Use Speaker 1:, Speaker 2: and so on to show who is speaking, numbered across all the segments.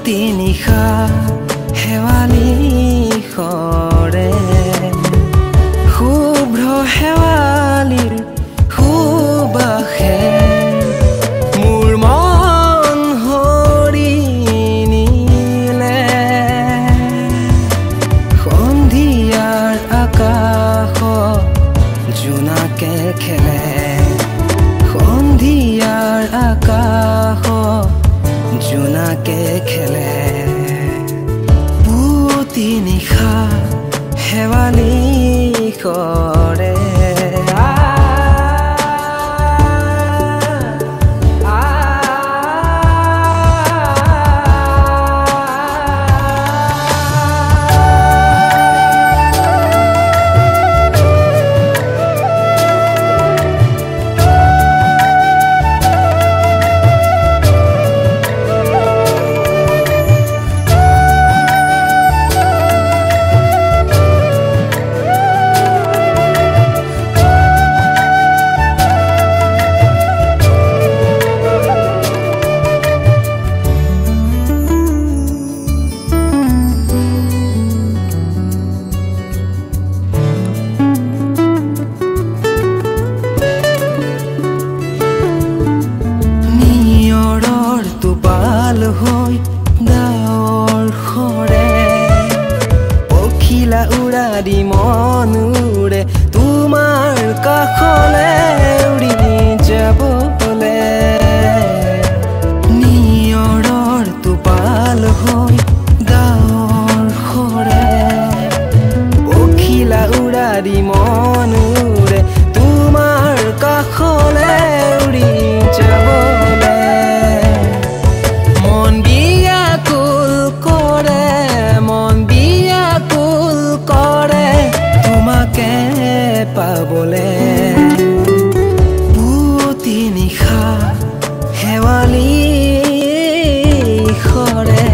Speaker 1: নিশা শেৱালি সৰে শুভ্ৰ শেৱালিৰ সুবাসে মোৰ মন হৰি নিলে সন্ধিয়াৰ আকাশ জোনাকে খেলে সন্ধিয়াৰ আকাশ জোনাকে খেলে পুৱতি নিশা শেৱালি সৰে হৈ ডাৱৰ সৰে পখিলা উৰা দি মন উৰে তোমাৰ কাষলে উৰি যাবলে নিয়ৰৰ টোপাল হৈ ডাৱৰ সৰে পখিলা উৰা দি মন উৰে তোমাৰ কাষলে উৰি যাবলে পাবলে পুৱতি নিশা শেৱালি সৰে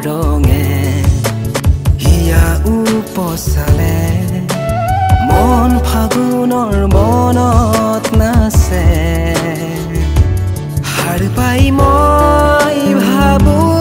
Speaker 1: ৰঙে হিয়া উপচালে মন ফাগুনৰ মনত নাচে সাৰ পাই মই ভাবো